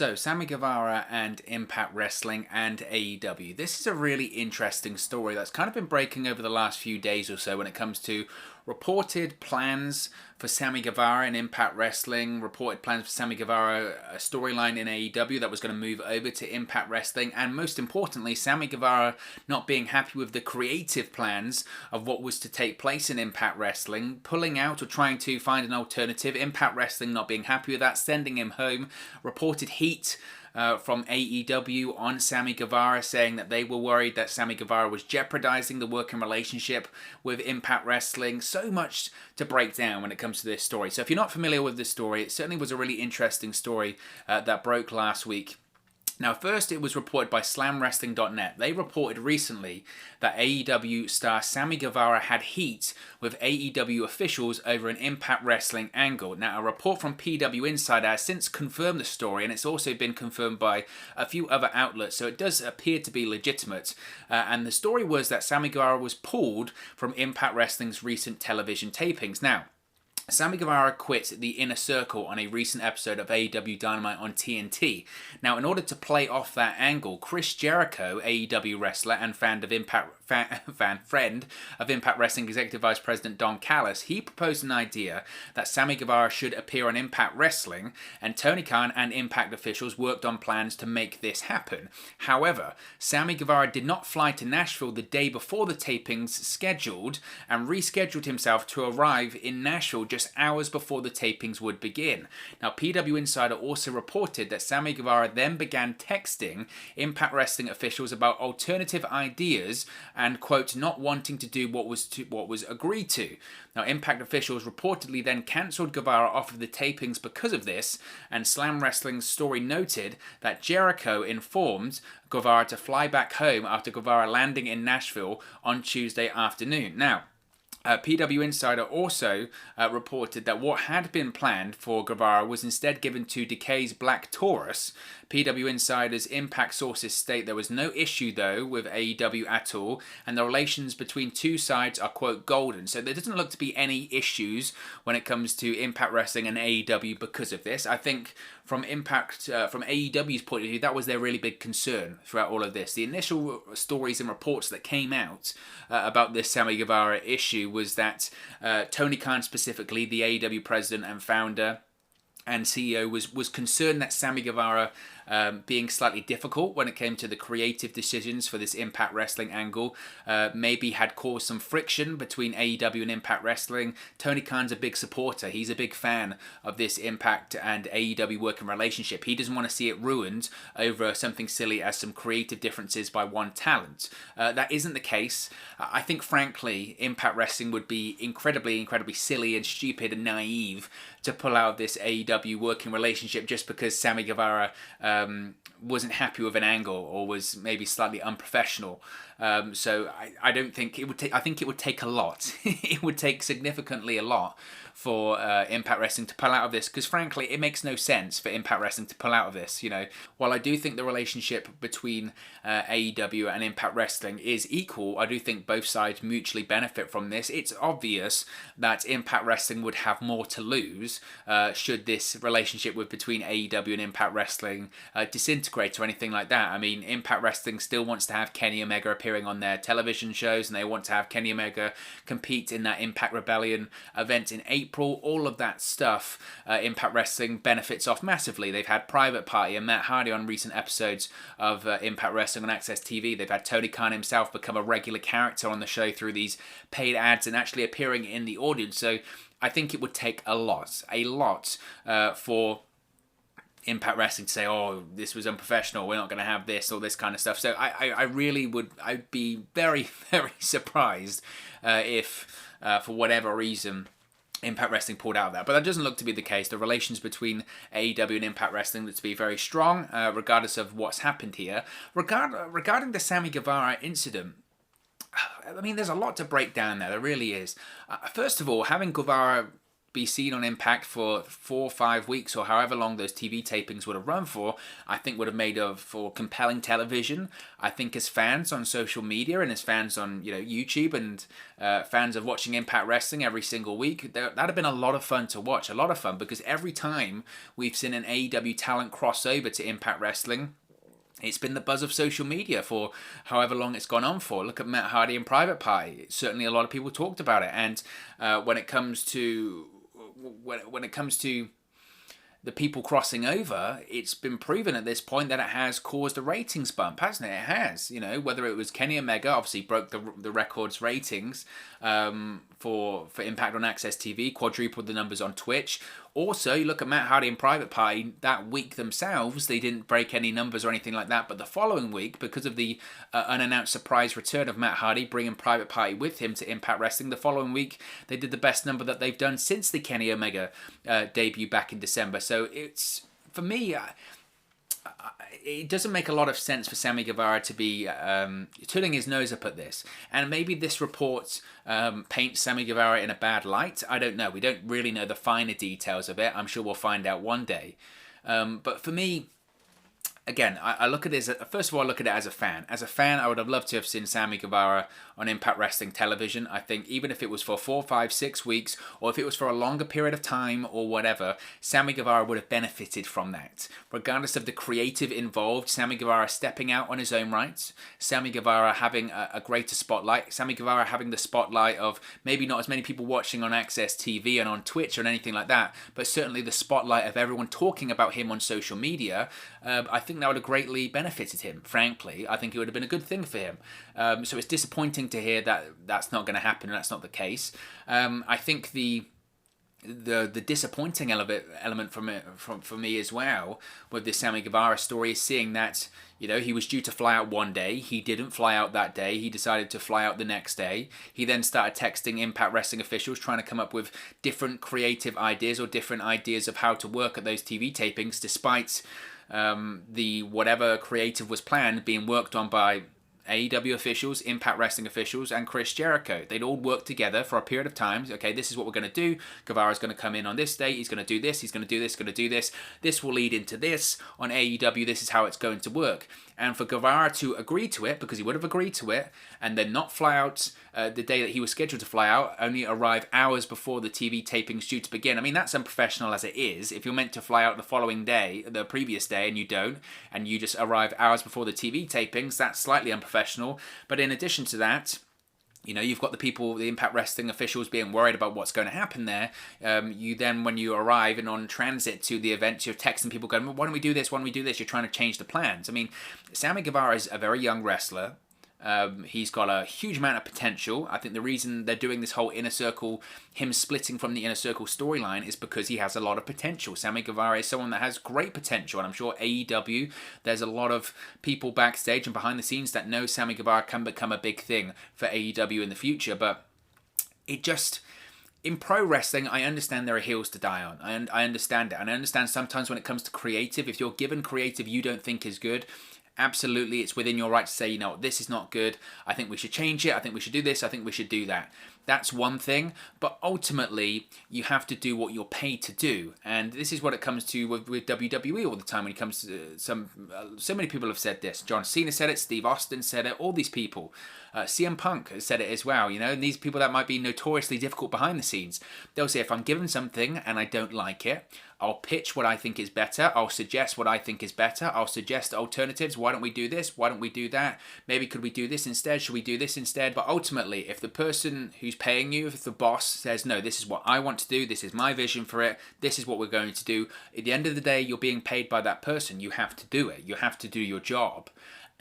So, Sammy Guevara and Impact Wrestling and AEW. This is a really interesting story that's kind of been breaking over the last few days or so when it comes to reported plans for Sammy Guevara in Impact Wrestling, reported plans for Sammy Guevara, a storyline in AEW that was going to move over to Impact Wrestling, and most importantly, Sammy Guevara not being happy with the creative plans of what was to take place in Impact Wrestling, pulling out or trying to find an alternative, Impact Wrestling not being happy with that, sending him home, reported heat from AEW on Sammy Guevara, saying that they were worried that Sammy Guevara was jeopardizing the working relationship with Impact Wrestling. So much to break down when it comes to this story. So if you're not familiar with this story, it certainly was a really interesting story that broke last week. Now, first, it was reported by SlamWrestling.net. They reported recently that AEW star Sammy Guevara had heat with AEW officials over an Impact Wrestling angle. Now, a report from PW Insider has since confirmed the story, and it's also been confirmed by a few other outlets, so it does appear to be legitimate. And the story was that Sammy Guevara was pulled from Impact Wrestling's recent television tapings. Now, Sammy Guevara quit the Inner Circle on a recent episode of AEW Dynamite on TNT. Now, in order to play off that angle, Chris Jericho, AEW wrestler and friend of Impact Wrestling Executive Vice President Don Callis, he proposed an idea that Sammy Guevara should appear on Impact Wrestling, and Tony Khan and Impact officials worked on plans to make this happen. However, Sammy Guevara did not fly to Nashville the day before the tapings scheduled and rescheduled himself to arrive in Nashville just hours before the tapings would begin. Now, PW Insider also reported that Sammy Guevara then began texting Impact Wrestling officials about alternative ideas and, quote, not wanting to do what was agreed to. Now, Impact officials reportedly then cancelled Guevara off of the tapings because of this, and Slam Wrestling's story noted that Jericho informed Guevara to fly back home after Guevara landing in Nashville on Tuesday afternoon. Now, PW Insider also reported that what had been planned for Guevara was instead given to Decay's Black Taurus. PW Insider's Impact sources state there was no issue, though, with AEW at all, and the relations between two sides are, quote, golden. So there doesn't look to be any issues when it comes to Impact Wrestling and AEW because of this. I think from AEW's point of view, that was their really big concern throughout all of this. The initial stories and reports that came out about this Sammy Guevara issue was that Tony Khan, specifically the AEW president and founder and CEO, was concerned that Sammy Guevara being slightly difficult when it came to the creative decisions for this Impact Wrestling angle, maybe had caused some friction between AEW and Impact Wrestling. Tony Khan's a big supporter. He's a big fan of this Impact and AEW working relationship. He doesn't want to see it ruined over something silly as some creative differences by one talent. That isn't the case. I think, frankly, Impact Wrestling would be incredibly silly and stupid and naive to pull out of this AEW working relationship just because Sammy Guevara wasn't happy with an angle or was maybe slightly unprofessional. So I don't think it would take. I think it would take a lot. It would take significantly a lot for Impact Wrestling to pull out of this, because frankly, it makes no sense for Impact Wrestling to pull out of this. You know, while I do think the relationship between AEW and Impact Wrestling is equal, I do think both sides mutually benefit from this. It's obvious that Impact Wrestling would have more to lose should this relationship between AEW and Impact Wrestling disintegrate or anything like that. I mean, Impact Wrestling still wants to have Kenny Omega appearing on their television shows, and they want to have Kenny Omega compete in that Impact Rebellion event in April. All of that stuff, Impact Wrestling benefits off massively. They've had Private Party and Matt Hardy on recent episodes of Impact Wrestling on Access TV. They've had Tony Khan himself become a regular character on the show through these paid ads and actually appearing in the audience. So I think it would take a lot for Impact Wrestling to say, oh, this was unprofessional, we're not going to have this, all this kind of stuff. So I really would, I'd be very, very surprised if, for whatever reason, Impact Wrestling pulled out of that. But that doesn't look to be the case. The relations between AEW and Impact Wrestling look to be very strong, regardless of what's happened here. Regarding the Sammy Guevara incident, I mean, there's a lot to break down there. There really is. First of all, having Guevara be seen on Impact for 4 or 5 weeks, or however long those TV tapings would have run for, I think would have made for compelling television. I think as fans on social media and as fans on YouTube and fans of watching Impact Wrestling every single week, that'd have been a lot of fun to watch. A lot of fun, because every time we've seen an AEW talent cross over to Impact Wrestling, it's been the buzz of social media for however long it's gone on for. Look at Matt Hardy and Private Party. Certainly a lot of people talked about it. And when it comes to the people crossing over, it's been proven at this point that it has caused a ratings bump, hasn't it? It has. Whether it was Kenny Omega, obviously broke the record's ratings for Impact on Access TV, quadrupled the numbers on Twitch. Also, you look at Matt Hardy and Private Party, that week themselves, they didn't break any numbers or anything like that, but the following week, because of the unannounced surprise return of Matt Hardy, bringing Private Party with him to Impact Wrestling, the following week, they did the best number that they've done since the Kenny Omega debut back in December. So it's, for me, it doesn't make a lot of sense for Sammy Guevara to be turning his nose up at this. And maybe this report paints Sammy Guevara in a bad light. I don't know. We don't really know the finer details of it. I'm sure we'll find out one day. But for me, again, I look at it first of all, I look at it as a fan. As a fan, I would have loved to have seen Sammy Guevara on Impact Wrestling television. I think even if it was for 4, 5, 6 weeks, or if it was for a longer period of time or whatever, Sammy Guevara would have benefited from that. Regardless of the creative involved, Sammy Guevara stepping out on his own rights, Sammy Guevara having a greater spotlight, Sammy Guevara having the spotlight of maybe not as many people watching on Access TV and on Twitch or anything like that, but certainly the spotlight of everyone talking about him on social media. I think that would have greatly benefited him, frankly. I think it would have been a good thing for him. So it's disappointing to hear that that's not going to happen and that's not the case. I think the disappointing element for me as well with this Sammy Guevara story is seeing that he was due to fly out one day, he didn't fly out that day, he decided to fly out the next day. He then started texting Impact Wrestling officials trying to come up with different creative ideas or different ideas of how to work at those TV tapings, despite the whatever creative was planned being worked on by AEW officials, Impact Wrestling officials, and Chris Jericho. They'd all worked together for a period of time. Okay, this is what we're going to do. Guevara's going to come in on this date. He's going to do this. He's going to do this. Going to do this. This will lead into this on AEW. This is how it's going to work. And for Guevara to agree to it, because he would have agreed to it, and then not fly out the day that he was scheduled to fly out, only arrive hours before the TV taping's due to begin. I mean, that's unprofessional as it is. If you're meant to fly out the following day, the previous day, and you don't, and you just arrive hours before the TV tapings, that's slightly unprofessional. But in addition to that, you've got the Impact Wrestling officials being worried about what's going to happen there. You then, when you arrive and on transit to the event, you're texting people going, why don't we do this? Why don't we do this? You're trying to change the plans. I mean, Sammy Guevara is a very young wrestler. He's got a huge amount of potential. I think the reason they're doing this whole Inner Circle, him splitting from the Inner Circle storyline, is because he has a lot of potential. Sammy Guevara is someone that has great potential, and I'm sure AEW, there's a lot of people backstage and behind the scenes that know Sammy Guevara can become a big thing for AEW in the future, but it just... In pro wrestling, I understand there are heels to die on. I understand it. And I understand sometimes when it comes to creative, if you're given creative you don't think is good, absolutely, it's within your right to say, this is not good. I think we should change it. I think we should do this. I think we should do that. That's one thing. But ultimately, you have to do what you're paid to do. And this is what it comes to with WWE all the time when it comes to so many people have said this. John Cena said it. Steve Austin said it. All these people. CM Punk has said it as well, and these people that might be notoriously difficult behind the scenes. They'll say, if I'm given something and I don't like it, I'll pitch what I think is better. I'll suggest what I think is better. I'll suggest alternatives. Why don't we do this? Why don't we do that? Maybe could we do this instead? Should we do this instead? But ultimately, if the person who's paying you, if the boss says, no, this is what I want to do, this is my vision for it, this is what we're going to do, at the end of the day, you're being paid by that person. You have to do it. You have to do your job.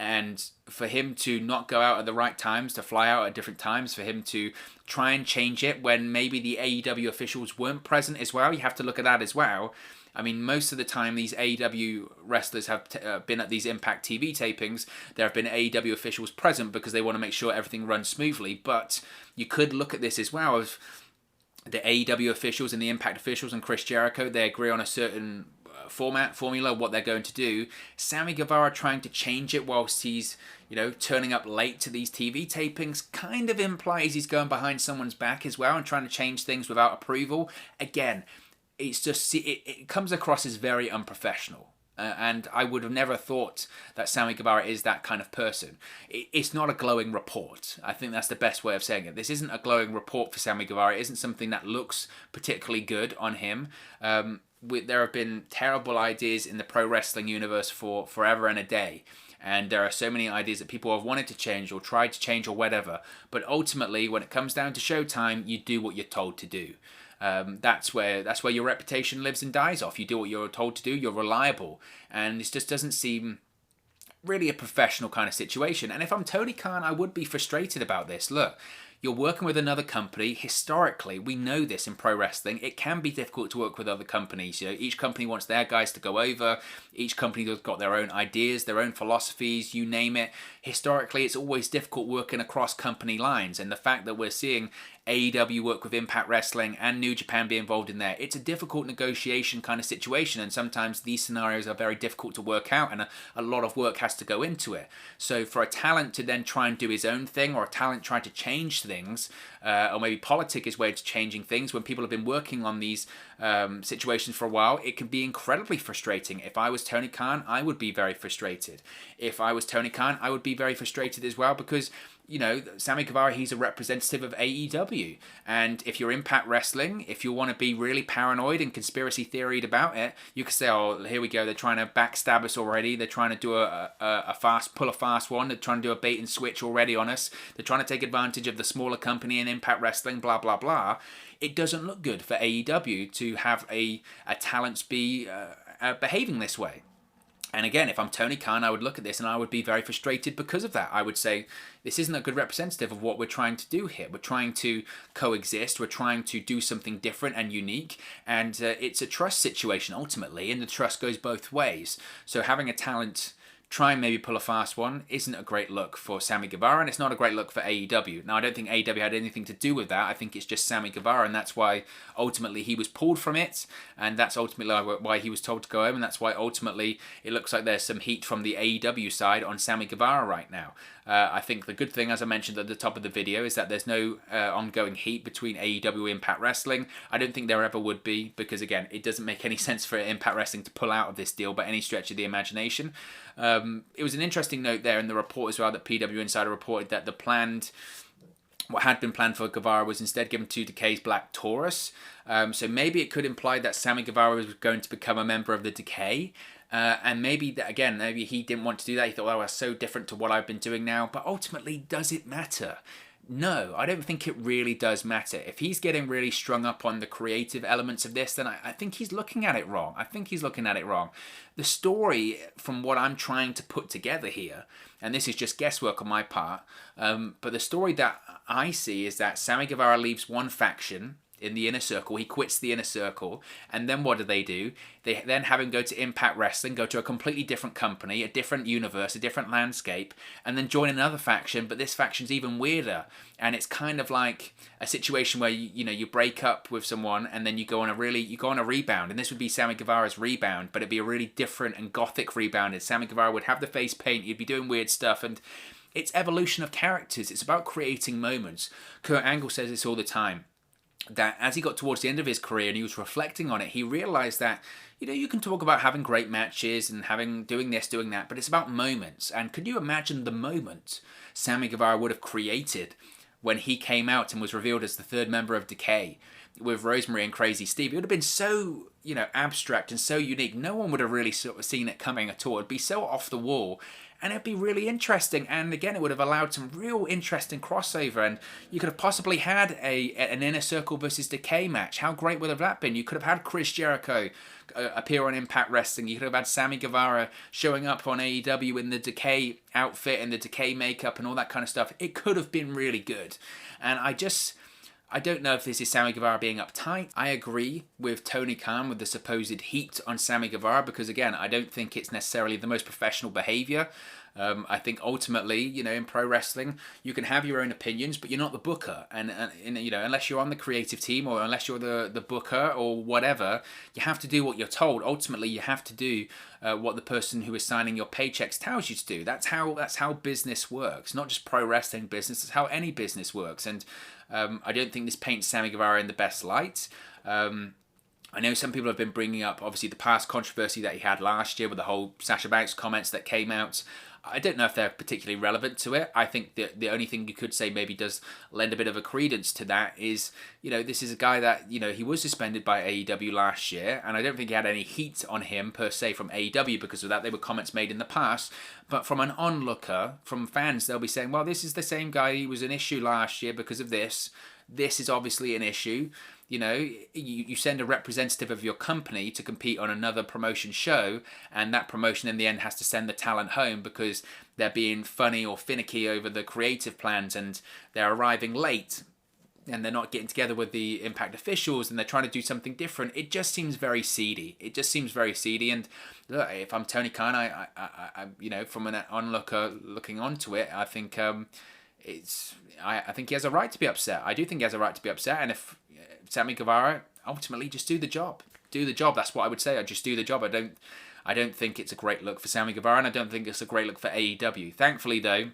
And for him to not go out at the right times, to fly out at different times, for him to try and change it when maybe the AEW officials weren't present as well, you have to look at that as well. I mean, most of the time these AEW wrestlers have been at these Impact TV tapings. There have been AEW officials present because they want to make sure everything runs smoothly. But you could look at this as well as the AEW officials and the Impact officials and Chris Jericho, they agree on a certain formula, what they're going to do. Sammy Guevara trying to change it whilst he's, turning up late to these TV tapings kind of implies he's going behind someone's back as well and trying to change things without approval. Again, it's just, it comes across as very unprofessional. And I would have never thought that Sammy Guevara is that kind of person. It's not a glowing report. I think that's the best way of saying it. This isn't a glowing report for Sammy Guevara. It isn't something that looks particularly good on him. There have been terrible ideas in the pro wrestling universe for forever and a day. And there are so many ideas that people have wanted to change or tried to change or whatever. But ultimately, when it comes down to showtime, you do what you're told to do. That's where your reputation lives and dies off. You do what you're told to do. You're reliable, and this just doesn't seem really a professional kind of situation. And if I'm Tony Khan, I would be frustrated about this. Look, you're working with another company. Historically, we know this in pro wrestling. It can be difficult to work with other companies. Each company wants their guys to go over. Each company has got their own ideas, their own philosophies, you name it. Historically, it's always difficult working across company lines. And the fact that we're seeing AEW work with Impact Wrestling and New Japan be involved in there, it's a difficult negotiation kind of situation, and sometimes these scenarios are very difficult to work out, and a lot of work has to go into it. So for a talent to then try and do his own thing, or a talent try to change things, or maybe politic his way to changing things when people have been working on these situations for a while, it can be incredibly frustrating. If I was Tony Khan, I would be very frustrated. If I was Tony Khan, I would be very frustrated as well, because Sammy Guevara, he's a representative of AEW. And if you're Impact Wrestling, if you want to be really paranoid and conspiracy theoried about it, you could say, oh, here we go, they're trying to backstab us already. They're trying to do pull a fast one. They're trying to do a bait and switch already on us. They're trying to take advantage of the smaller company in Impact Wrestling, blah, blah, blah. It doesn't look good for AEW to have a talent be behaving this way. And again, if I'm Tony Khan, I would look at this and I would be very frustrated because of that. I would say, this isn't a good representative of what we're trying to do here. We're trying to coexist. We're trying to do something different and unique. And it's a trust situation ultimately, and the trust goes both ways. So having a talent try and maybe pull a fast one isn't a great look for Sammy Guevara, and it's not a great look for AEW. Now, I don't think AEW had anything to do with that. I think it's just Sammy Guevara, and that's why ultimately he was pulled from it, and that's ultimately why he was told to go home, and that's why ultimately it looks like there's some heat from the AEW side on Sammy Guevara right now. I think the good thing, as I mentioned at the top of the video, is that there's no ongoing heat between AEW and Impact Wrestling. I don't think there ever would be, because again, it doesn't make any sense for Impact Wrestling to pull out of this deal by any stretch of the imagination. It was an interesting note there in the report as well that PW Insider reported that what had been planned for Guevara was instead given to Decay's Black Taurus. So maybe it could imply that Sammy Guevara was going to become a member of the Decay. And maybe he didn't want to do that. He thought, oh, that's so different to what I've been doing now. But ultimately, does it matter? No, I don't think it really does matter. If he's getting really strung up on the creative elements of this, then I think he's looking at it wrong. The story, from what I'm trying to put together here, and this is just guesswork on my part, but the story that I see is that Sammy Guevara leaves one faction in the Inner Circle. He quits the Inner Circle, and then what do? They then have him go to Impact Wrestling, go to a completely different company, a different universe, a different landscape, and then join another faction, but this faction's even weirder. And it's kind of like a situation where you break up with someone and then you go on a rebound, and this would be Sammy Guevara's rebound, but it'd be a really different and gothic rebound, and Sammy Guevara would have the face paint, he'd be doing weird stuff, and it's evolution of characters. It's about creating moments. Kurt Angle says this all the time, that as he got towards the end of his career and he was reflecting on it, he realized that, you can talk about having great matches and doing this, doing that, but it's about moments. And could you imagine the moment Sammy Guevara would have created when he came out and was revealed as the third member of Decay with Rosemary and Crazy Steve? It would have been so, abstract and so unique. No one would have really sort of seen it coming at all. It'd be so off the wall. And it'd be really interesting, and again, it would have allowed some real interesting crossover, and you could have possibly had an Inner Circle versus Decay match. How great would have that been? You could have had Chris Jericho appear on Impact Wrestling. You could have had Sammy Guevara showing up on AEW in the Decay outfit and the Decay makeup and all that kind of stuff. It could have been really good, and I don't know if this is Sammy Guevara being uptight. I agree with Tony Khan with the supposed heat on Sammy Guevara, because again, I don't think it's necessarily the most professional behaviour. I think ultimately, in pro wrestling, you can have your own opinions, but you're not the booker. And unless you're on the creative team or unless you're the booker or whatever, you have to do what you're told. Ultimately, you have to do what the person who is signing your paychecks tells you to do. That's how business works. Not just pro wrestling business. It's how any business works. And I don't think this paints Sammy Guevara in the best light. I know some people have been bringing up, obviously, the past controversy that he had last year with the whole Sasha Banks comments that came out. I don't know if they're particularly relevant to it. I think that the only thing you could say maybe does lend a bit of a credence to that is, this is a guy that, he was suspended by AEW last year, and I don't think he had any heat on him per se from AEW because of that. They were comments made in the past. But from an onlooker, from fans, they'll be saying, well, this is the same guy. He was an issue last year because of this. This is obviously an issue. You send a representative of your company to compete on another promotion show, and that promotion in the end has to send the talent home because they're being funny or finicky over the creative plans and they're arriving late and they're not getting together with the Impact officials and they're trying to do something different. It just seems very seedy. And look, if I'm Tony Khan, I from an onlooker looking onto it, I think I think he has a right to be upset. I do think he has a right to be upset. And if Sammy Guevara, ultimately just do the job. Do the job. That's what I would say. I just do the job. I don't think it's a great look for Sammy Guevara, and I don't think it's a great look for AEW. Thankfully, though,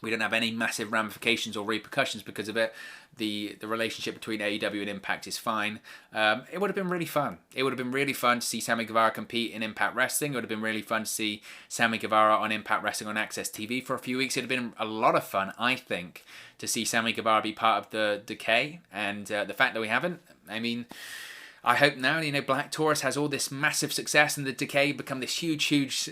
we don't have any massive ramifications or repercussions because of it. The relationship between AEW and Impact is fine. It would have been really fun. It would have been really fun to see Sammy Guevara compete in Impact Wrestling. It would have been really fun to see Sammy Guevara on Impact Wrestling on Access TV for a few weeks. It would have been a lot of fun, I think, to see Sammy Guevara be part of the decay. And the fact that we haven't, I hope now, Black Taurus has all this massive success and the Decay become this huge,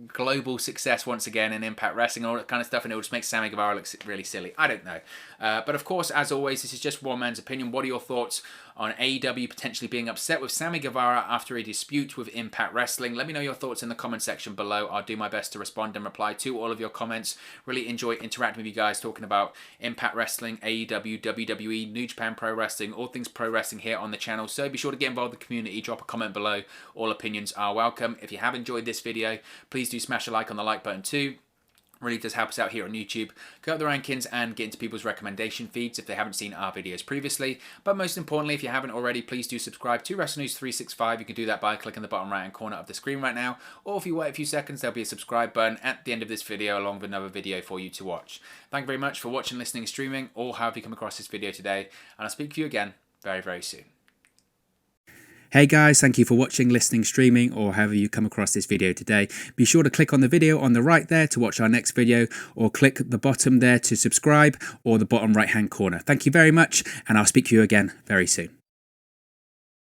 global success once again in Impact Wrestling and all that kind of stuff, and it will just make Sammy Guevara look really silly. I don't know. But of course, as always, this is just one man's opinion. What are your thoughts on AEW potentially being upset with Sammy Guevara after a dispute with Impact Wrestling? Let me know your thoughts in the comment section below. I'll do my best to respond and reply to all of your comments. Really enjoy interacting with you guys, talking about Impact Wrestling, AEW, WWE, New Japan Pro Wrestling, all things pro wrestling here on the channel. So be sure to get involved with the community, drop a comment below. All opinions are welcome. If you have enjoyed this video, please do smash a like on the like button too. Really does help us out here on YouTube. Go up the rankings and get into people's recommendation feeds if they haven't seen our videos previously. But most importantly, if you haven't already, please do subscribe to Wrestle News 365. You can do that by clicking the bottom right hand corner of the screen right now. Or if you wait a few seconds, there'll be a subscribe button at the end of this video along with another video for you to watch. Thank you very much for watching, listening, streaming, or however you come across this video today. And I'll speak to you again very, very soon. Hey guys, thank you for watching, listening, streaming, or however you come across this video today. Be sure to click on the video on the right there to watch our next video, or click the bottom there to subscribe, or the bottom right hand corner. Thank you very much, and I'll speak to you again very soon.